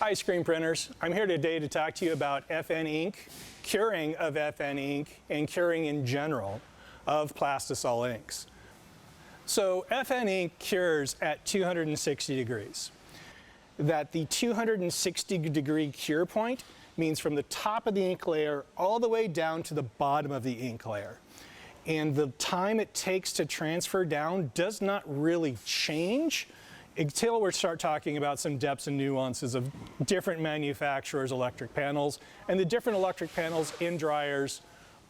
Hi, screen printers. I'm here today to talk to you about FNINK, curing of FNINK, and curing in general of Plastisol inks. So FNINK cures at 260 degrees. That the 260 degree cure point means from the top of the ink layer all the way down to the bottom of the ink layer. And the time it takes to transfer down does not really change until we start talking about some depths and nuances of different manufacturers' electric panels and the different electric panels in dryers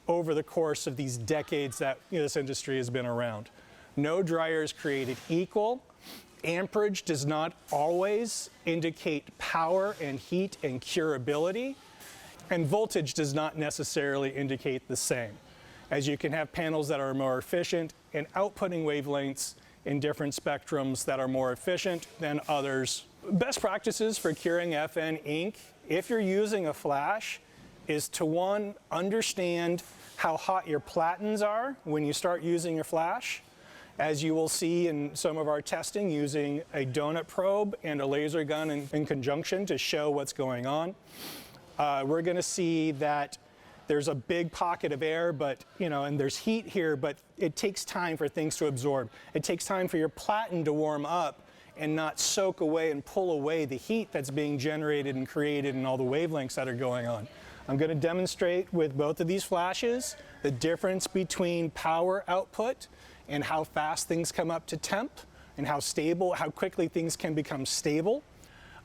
over the course of these decades that this industry has been around. No dryer is created equal. Amperage does not always indicate power and heat and curability, and voltage does not necessarily indicate the same, as you can have panels that are more efficient and outputting wavelengths in different spectrums that are more efficient than others. Best practices for curing FNINK, if you're using a flash, is to one, understand how hot your platens are when you start using your flash. As you will see in some of our testing using a donut probe and a laser gun in conjunction to show what's going on. We're going to see that there's a big pocket of air, but and there's heat here, but it takes time for things to absorb. It takes time for your platen to warm up and not soak away and pull away the heat that's being generated and created and all the wavelengths that are going on. I'm going to demonstrate with both of these flashes the difference between power output and how fast things come up to temp and how quickly things can become stable.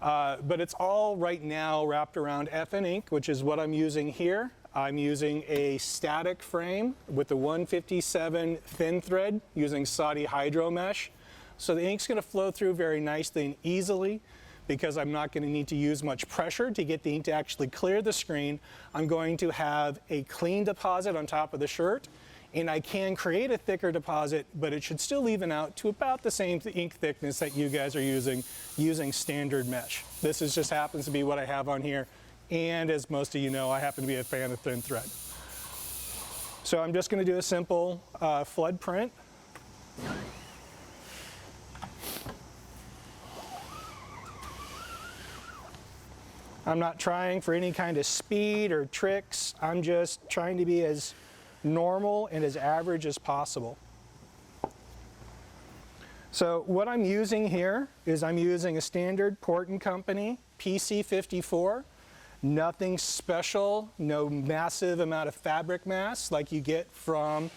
But it's all right now wrapped around FNINK, which is what I'm using here. I'm using a static frame with the 157 thin thread using Saudi hydro mesh. So the ink's going to flow through very nicely and easily because I'm not going to need to use much pressure to get the ink to actually clear the screen. I'm going to have a clean deposit on top of the shirt, and I can create a thicker deposit, but it should still even out to about the same ink thickness that you guys are using standard mesh. This just happens to be what I have on here. And as most of you know, I happen to be a fan of thin thread. So I'm just going to do a simple flood print. I'm not trying for any kind of speed or tricks. I'm just trying to be as normal and as average as possible. So what I'm using here is I'm using a standard Port & Company PC54. Nothing special, no massive amount of fabric mass like you get from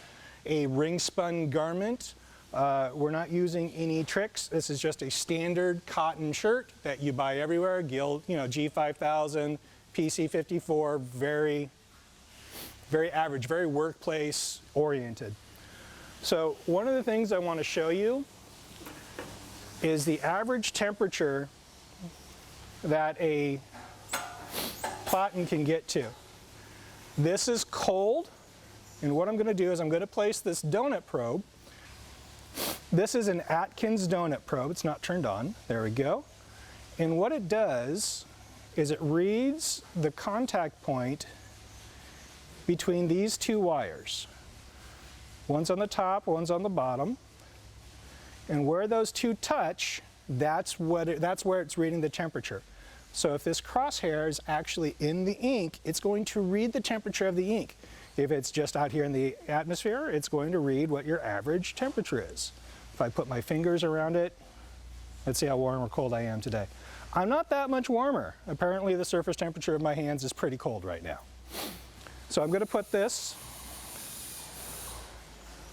a ring spun garment. We're not using any tricks. This is just a standard cotton shirt that you buy everywhere. Guild, G5000, PC54, very average, very workplace oriented. So one of the things I want to show you is the average temperature that a Platen can get to. This is cold, and what I'm going to do is I'm going to place this donut probe. This is an Atkins donut probe. It's not turned on. There we go. And what it does is it reads the contact point between these two wires. One's on the top, one's on the bottom. And where those two touch, that's where it's reading the temperature. So if this crosshair is actually in the ink, it's going to read the temperature of the ink. If it's just out here in the atmosphere, it's going to read what your average temperature is. If I put my fingers around it, let's see how warm or cold I am today. I'm not that much warmer. Apparently the surface temperature of my hands is pretty cold right now. So I'm going to put this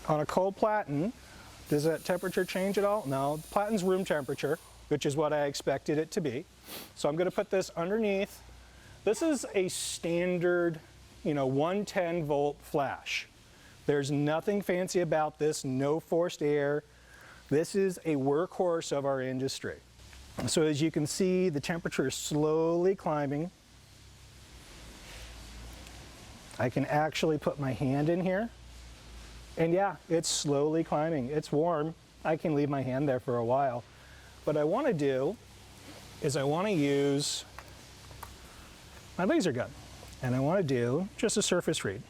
on a cold platen. Does that temperature change at all? No, the platen's room temperature, which is what I expected it to be. So I'm going to put this underneath. This is a standard, 110 volt flash. There's nothing fancy about this, no forced air. This is a workhorse of our industry. So as you can see, the temperature is slowly climbing. I can actually put my hand in here. And yeah, it's slowly climbing. It's warm. I can leave my hand there for a while. What I want to do is I want to use my laser gun. And I want to do just a surface read.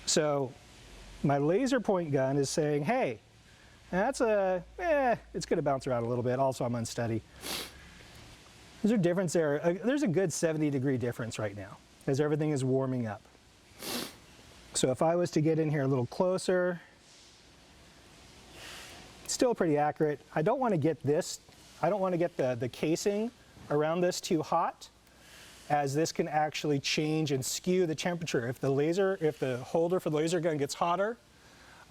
So my laser point gun is saying, hey, it's going to bounce around a little bit. Also, I'm unsteady. There's a difference there. There's a good 70-degree difference right now as everything is warming up. So if I was to get in here a little closer, still pretty accurate. I don't want to get this, I don't want to get the casing around this too hot, as this can actually change and skew the temperature. If the holder for the laser gun gets hotter,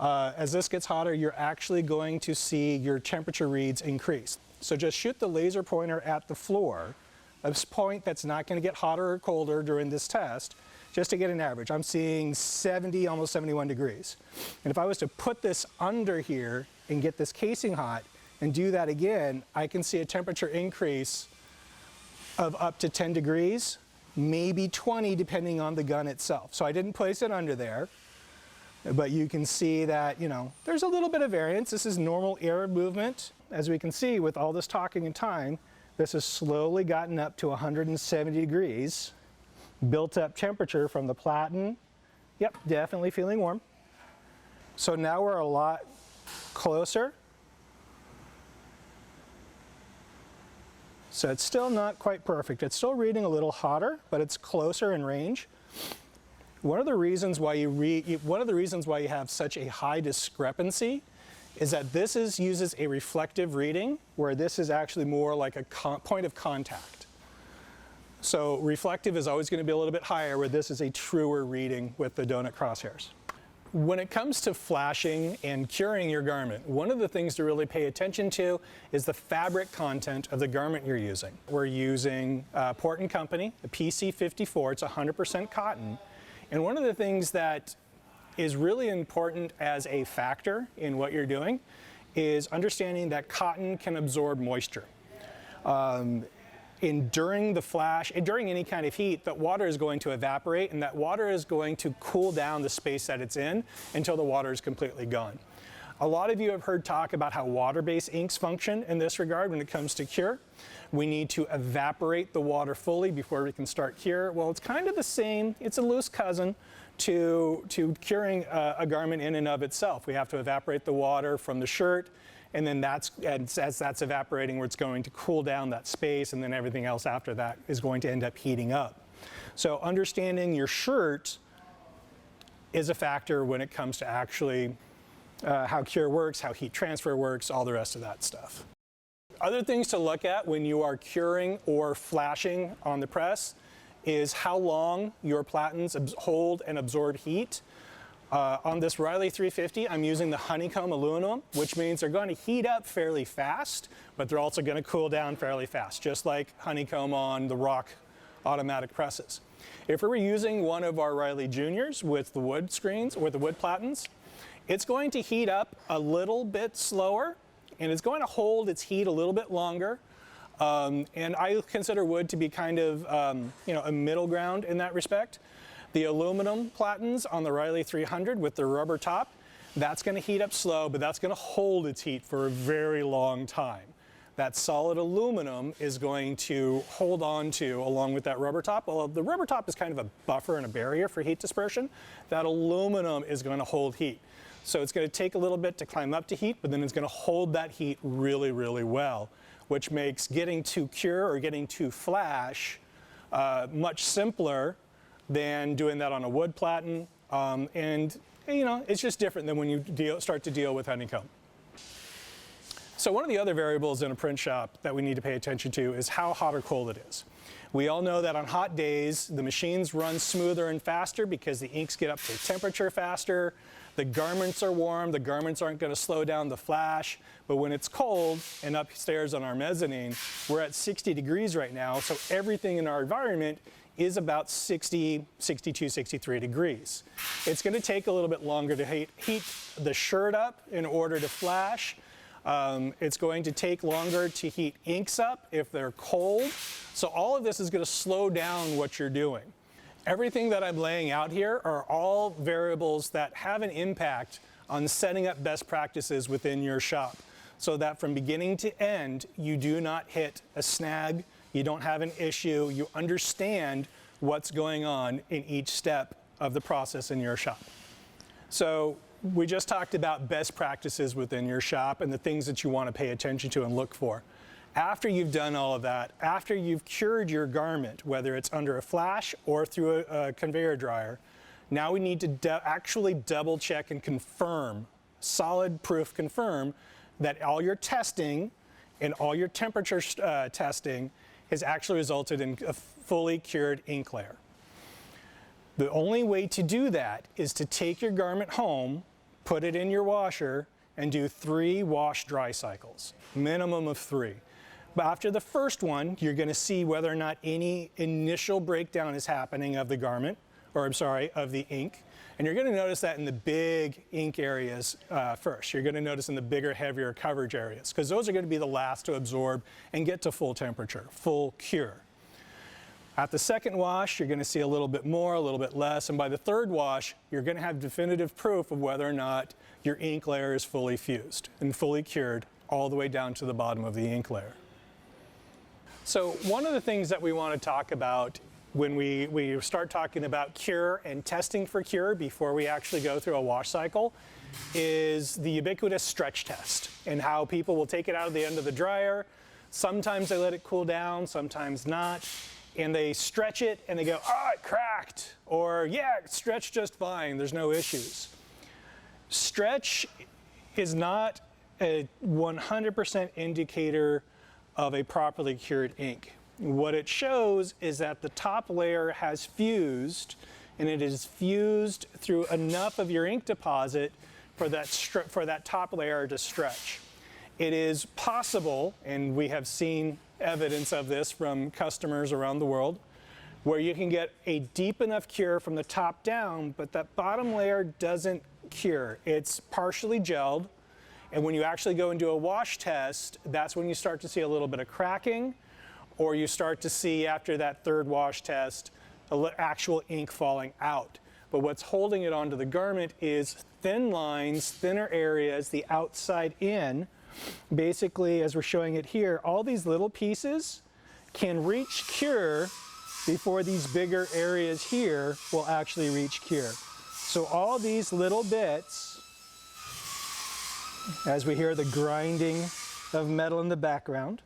as this gets hotter, you're actually going to see your temperature reads increase. So just shoot the laser pointer at the floor, a point that's not going to get hotter or colder during this test, just to get an average. I'm seeing 70, almost 71 degrees. And if I was to put this under here and get this casing hot and do that again, I can see a temperature increase of up to 10 degrees, maybe 20 depending on the gun itself. So I didn't place it under there, but you can see that, you know, there's a little bit of variance. This is normal air movement. As we can see with all this talking and time, this has slowly gotten up to 170 degrees, built up temperature from the Platen. Yep, definitely feeling warm. So now we're a lot closer. So it's still not quite perfect. It's still reading a little hotter, but it's closer in range. One of the reasons why you have such a high discrepancy is that this uses a reflective reading, where this is actually more like a point of contact. So reflective is always going to be a little bit higher, where this is a truer reading with the donut crosshairs. When it comes to flashing and curing your garment, one of the things to really pay attention to is the fabric content of the garment you're using. We're using Port & Company, the PC54, it's 100% cotton. And one of the things that is really important as a factor in what you're doing is understanding that cotton can absorb moisture. During the flash, during any kind of heat, that water is going to evaporate, and that water is going to cool down the space that it's in until the water is completely gone. A lot of you have heard talk about how water-based inks function in this regard when it comes to cure. We need to evaporate the water fully before we can start cure. Well, it's kind of the same, it's a loose cousin to curing a garment in and of itself. We have to evaporate the water from the shirt, and then as that's evaporating, where it's going to cool down that space, and then everything else after that is going to end up heating up. So understanding your shirt is a factor when it comes to actually how cure works, how heat transfer works, all the rest of that stuff. Other things to look at when you are curing or flashing on the press is how long your platens hold and absorb heat. On this Riley 350, I'm using the honeycomb aluminum, which means they're going to heat up fairly fast, but they're also going to cool down fairly fast, just like honeycomb on the Rock automatic presses. If we were using one of our Riley Juniors with the wood screens or the wood platens, it's going to heat up a little bit slower, and it's going to hold its heat a little bit longer. And I consider wood to be kind of a middle ground in that respect. The aluminum platens on the Riley 300 with the rubber top, that's going to heat up slow, but that's going to hold its heat for a very long time. That solid aluminum is going to hold on to, along with that rubber top. Well, the rubber top is kind of a buffer and a barrier for heat dispersion. That aluminum is going to hold heat. So it's going to take a little bit to climb up to heat, but then it's going to hold that heat really, really well, which makes getting to cure or getting to flash much simpler than doing that on a wood platen. And you know, it's just different than when you start to deal with honeycomb. So one of the other variables in a print shop that we need to pay attention to is how hot or cold it is. We all know that on hot days, the machines run smoother and faster because the inks get up to temperature faster. The garments are warm, the garments aren't going to slow down the flash. But when it's cold, and upstairs on our mezzanine, we're at 60 degrees right now, so everything in our environment is about 60, 62, 63 degrees. It's going to take a little bit longer to heat the shirt up in order to flash. It's going to take longer to heat inks up if they're cold. So all of this is going to slow down what you're doing. Everything that I'm laying out here are all variables that have an impact on setting up best practices within your shop, so that from beginning to end, you do not hit a snag, you don't have an issue, you understand what's going on in each step of the process in your shop. So we just talked about best practices within your shop and the things that you want to pay attention to and look for. After you've done all of that, after you've cured your garment, whether it's under a flash or through a conveyor dryer, now we need to actually double check and confirm, solid proof confirm, that all your testing and all your temperature testing has actually resulted in a fully cured ink layer. The only way to do that is to take your garment home, put it in your washer, and do 3 wash-dry cycles, minimum of 3. But after the first one, you're going to see whether or not any initial breakdown is happening of the garment, or I'm sorry, of the ink. And you're going to notice that in the big ink areas first. You're going to notice in the bigger, heavier coverage areas, because those are going to be the last to absorb and get to full temperature, full cure. At the second wash, you're going to see a little bit more, a little bit less, and by the third wash, you're going to have definitive proof of whether or not your ink layer is fully fused and fully cured all the way down to the bottom of the ink layer. So one of the things that we want to talk about when we start talking about cure and testing for cure before we actually go through a wash cycle is the ubiquitous stretch test, and how people will take it out of the end of the dryer. Sometimes they let it cool down, sometimes not. And they stretch it and they go, oh, it cracked, or yeah, it stretched just fine, there's no issues. Stretch is not a 100% indicator of a properly cured ink. What it shows is that the top layer has fused, and it is fused through enough of your ink deposit for that top layer to stretch. It is possible, and we have seen evidence of this from customers around the world, where you can get a deep enough cure from the top down, but that bottom layer doesn't cure. It's partially gelled, and when you actually go and do a wash test, that's when you start to see a little bit of cracking, or you start to see after that third wash test actual ink falling out. But what's holding it onto the garment is thin lines, thinner areas, the outside in. Basically, as we're showing it here, all these little pieces can reach cure before these bigger areas here will actually reach cure. So all these little bits, as we hear the grinding of metal in the background,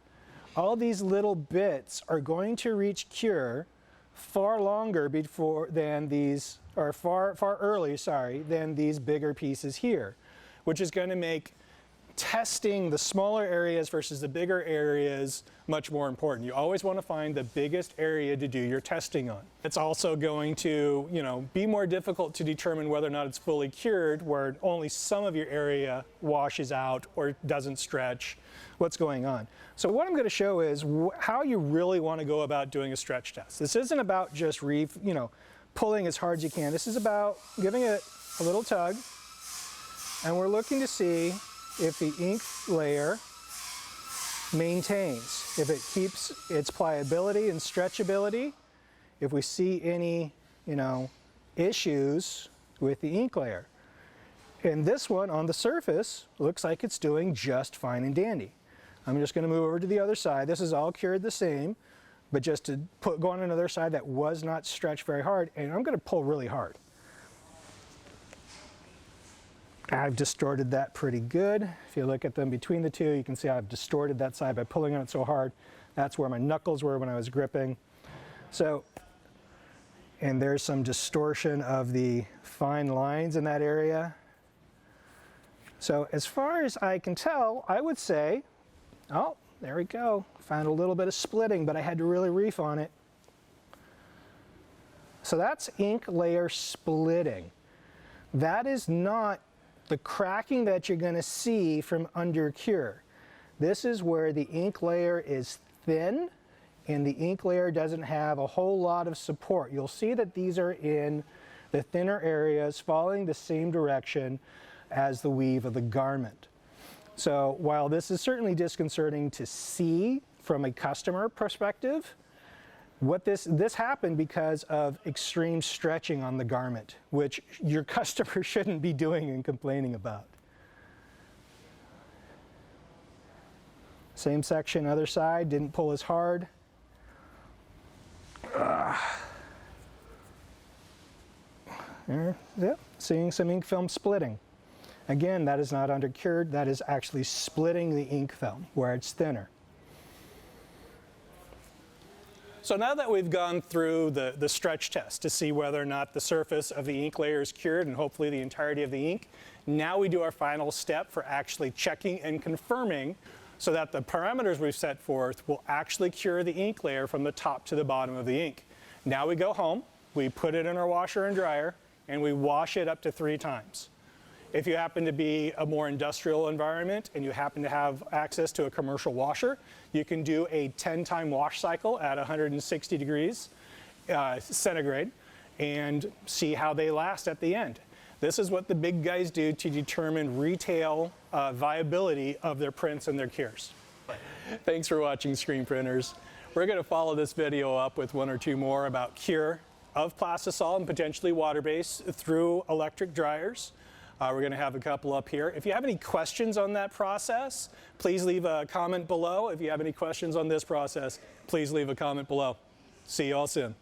all these little bits are going to reach cure far longer before than these, or far early, sorry, than these bigger pieces here, which is going to make testing the smaller areas versus the bigger areas much more important. You always want to find the biggest area to do your testing on. It's also going to, be more difficult to determine whether or not it's fully cured, where only some of your area washes out or doesn't stretch. What's going on? So what I'm going to show is how you really want to go about doing a stretch test. This isn't about just pulling as hard as you can. This is about giving it a little tug, and we're looking to see if the ink layer maintains, if it keeps its pliability and stretchability, if we see any, issues with the ink layer. And this one on the surface looks like it's doing just fine and dandy. I'm just going to move over to the other side. This is all cured the same, but just to go on another side that was not stretched very hard, and I'm going to pull really hard. I've distorted that pretty good. If you look at them between the two, you can see I've distorted that side by pulling on it so hard. That's where my knuckles were when I was gripping. So, and there's some distortion of the fine lines in that area. So as far as I can tell, I would say, oh, there we go. Found a little bit of splitting, but I had to really reef on it. So that's ink layer splitting. That is not the cracking that you're going to see from under cure. This is where the ink layer is thin and the ink layer doesn't have a whole lot of support. You'll see that these are in the thinner areas following the same direction as the weave of the garment. So while this is certainly disconcerting to see from a customer perspective, this happened because of extreme stretching on the garment, which your customer shouldn't be doing and complaining about. Same section, other side, didn't pull as hard. There, yep, seeing some ink film splitting. Again, that is not under cured, that is actually splitting the ink film where it's thinner. So now that we've gone through the stretch test to see whether or not the surface of the ink layer is cured and hopefully the entirety of the ink, now we do our final step for actually checking and confirming so that the parameters we've set forth will actually cure the ink layer from the top to the bottom of the ink. Now we go home, we put it in our washer and dryer, and we wash it up to 3 times. If you happen to be a more industrial environment and you happen to have access to a commercial washer, you can do a 10-time wash cycle at 160 degrees centigrade and see how they last at the end. This is what the big guys do to determine retail viability of their prints and their cures. Thanks for watching, screen printers. We're going to follow this video up with 1 or 2 more about cure of Plastisol and potentially water-based through electric dryers. We're going to have a couple up here. If you have any questions on that process, please leave a comment below. If you have any questions on this process, please leave a comment below. See you all soon.